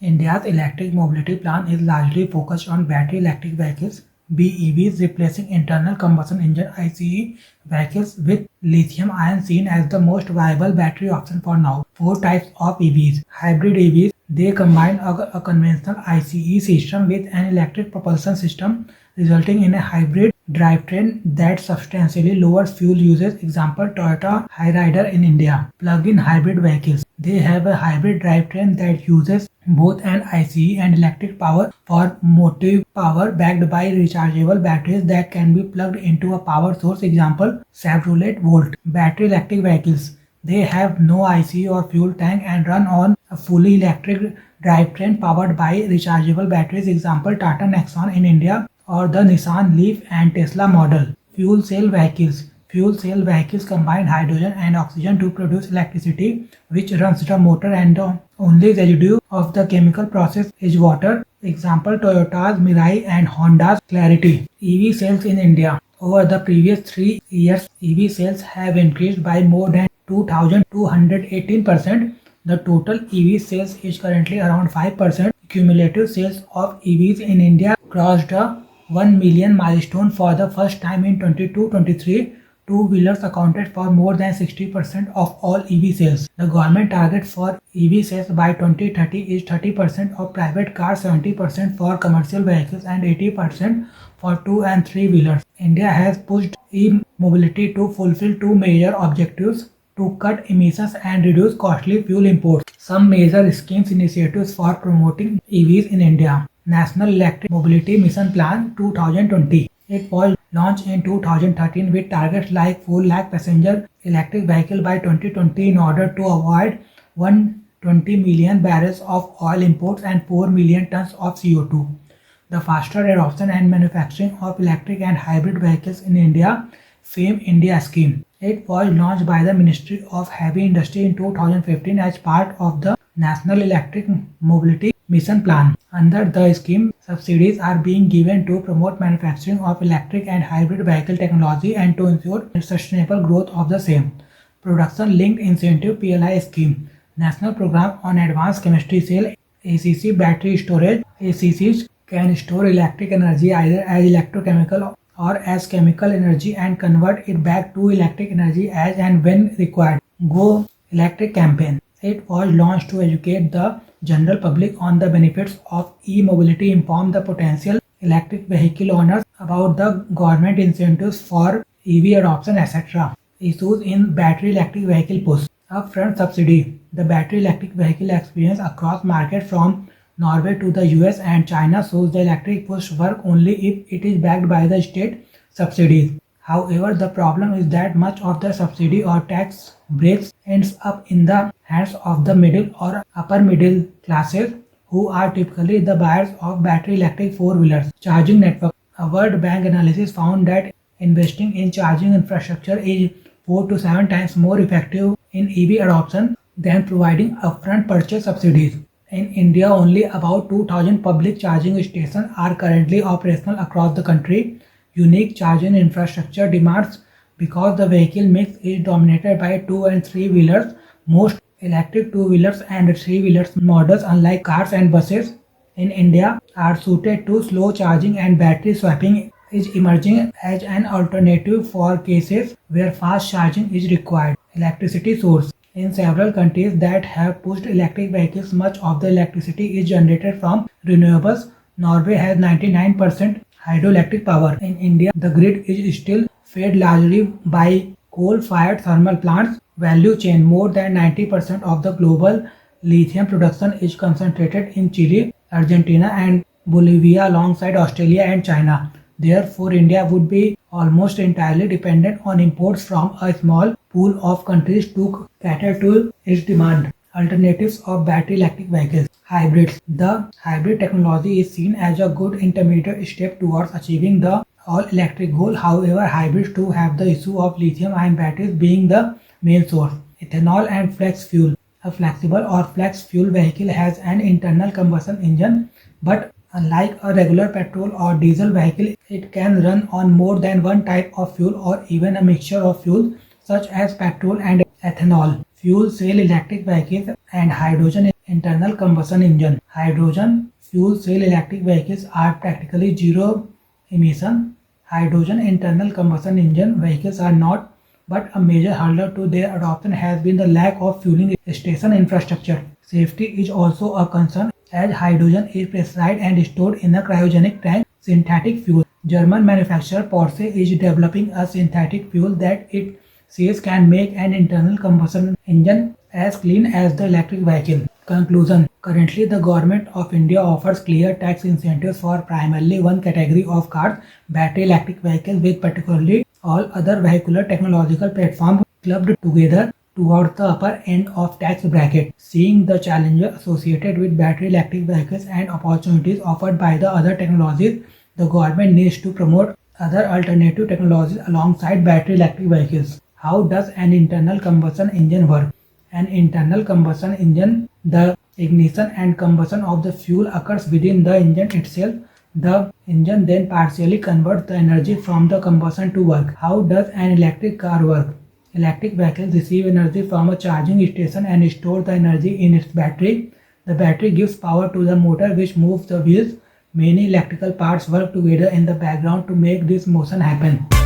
India's electric mobility plan is largely focused on battery electric vehicles (BEVs) replacing internal combustion engine (ICE) vehicles with lithium-ion seen as the most viable battery option for now. Four types of EVs. Hybrid EVs. They combine a conventional ICE system with an electric propulsion system, resulting in a hybrid drivetrain that substantially lowers fuel usage. Example, Toyota Hyryder in India. Plug-in hybrid vehicles. They have a hybrid drivetrain that uses both an ICE and electric power for motive power, backed by rechargeable batteries that can be plugged into a power source. Example, Chevrolet Volt. Battery electric vehicles. They have no ICE or fuel tank and run on a fully electric drivetrain powered by rechargeable batteries. Example, Tata Nexon in India or the Nissan Leaf and Tesla model. Fuel cell vehicles. Fuel cell vehicles combine hydrogen and oxygen to produce electricity, which runs the motor, and the only residue of the chemical process is water. Example, Toyota's Mirai and Honda's Clarity. EV sales in India. Over the previous 3 years, EV sales have increased by more than 2,218%. The total EV sales is currently around 5%. Cumulative sales of EVs in India crossed the 1 million milestone for the first time in 22-23. Two-wheelers accounted for more than 60% of all EV sales. The government target for EV sales by 2030 is 30% of private cars, 70% for commercial vehicles, and 80% for 2 and 3-wheelers. India has pushed e-mobility to fulfill two major objectives: to cut emissions and reduce costly fuel imports. Some major schemes initiatives for promoting EVs in India. National Electric Mobility Mission Plan 2020. It was launched in 2013 with targets like 4 lakh passenger electric vehicle by 2020 in order to avoid 120 million barrels of oil imports and 4 million tons of CO2. The faster adoption and manufacturing of electric and hybrid vehicles in India. FAME India scheme. It was launched by the Ministry of Heavy Industry in 2015 as part of the National Electric Mobility Mission Plan. Under the scheme, subsidies are being given to promote manufacturing of electric and hybrid vehicle technology and to ensure sustainable growth of the same. Production Linked Incentive (PLI) scheme. National Program on Advanced Chemistry Cell (ACC) Battery Storage. ACCs can store electric energy either as electrochemical or as chemical energy and convert it back to electric energy as and when required. Go Electric campaign. It was launched to educate the general public on the benefits of e-mobility, inform the potential electric vehicle owners about the government incentives for EV adoption, etc. Issues in battery electric vehicle push. Upfront subsidy. The battery electric vehicle experience across markets from Norway to the US and China shows the electric push work only if it is backed by the state subsidies. However, the problem is that much of the subsidy or tax breaks ends up in the hands of the middle or upper middle classes, who are typically the buyers of battery electric four-wheelers. Charging network. A World Bank analysis found that investing in charging infrastructure is 4 to 7 times more effective in EV adoption than providing upfront purchase subsidies. In India, only about 2,000 public charging stations are currently operational across the country. Unique charging infrastructure demands. Because the vehicle mix is dominated by 2 and 3-wheelers, most electric 2-wheelers and 3-wheelers models, unlike cars and buses in India, are suited to slow charging, and battery swapping is emerging as an alternative for cases where fast charging is required. Electricity source. In several countries that have pushed electric vehicles, much of the electricity is generated from renewables. Norway has 99% hydroelectric power. In India, the grid is still fed largely by coal-fired thermal plants. Value chain. More than 90% of the global lithium production is concentrated in Chile, Argentina, and Bolivia alongside Australia and China. Therefore, India would be almost entirely dependent on imports from a small pool of countries to cater to its demand. Alternatives of battery electric vehicles. Hybrids. The hybrid technology is seen as a good intermediate step towards achieving the all-electric goal. However, hybrids too have the issue of lithium-ion batteries being the main source. Ethanol and flex fuel. A flexible or flex fuel vehicle has an internal combustion engine, but unlike a regular petrol or diesel vehicle, it can run on more than one type of fuel or even a mixture of fuels such as petrol and ethanol. fuel cell electric vehicles and hydrogen internal combustion engine. Hydrogen fuel cell electric vehicles are practically zero emission. Hydrogen internal combustion engine vehicles are not, but a major hurdle to their adoption has been the lack of fueling station infrastructure. Safety is also a concern as hydrogen is pressurized and stored in a cryogenic tank. Synthetic fuel. German manufacturer Porsche is developing a synthetic fuel that it says can make an internal combustion engine as clean as the electric vehicle. Conclusion. Currently, the government of India offers clear tax incentives for primarily one category of cars, battery electric vehicles, with particularly all other vehicular technological platforms clubbed together towards the upper end of tax bracket. Seeing the challenges associated with battery electric vehicles and opportunities offered by the other technologies, the government needs to promote other alternative technologies alongside battery electric vehicles. How does an internal combustion engine work? An internal combustion engine, the ignition and combustion of the fuel occurs within the engine itself. The engine then partially converts the energy from the combustion to work. How does an electric car work? Electric vehicles receive energy from a charging station and store the energy in its battery. The battery gives power to the motor which moves the wheels. Many electrical parts work together in the background to make this motion happen.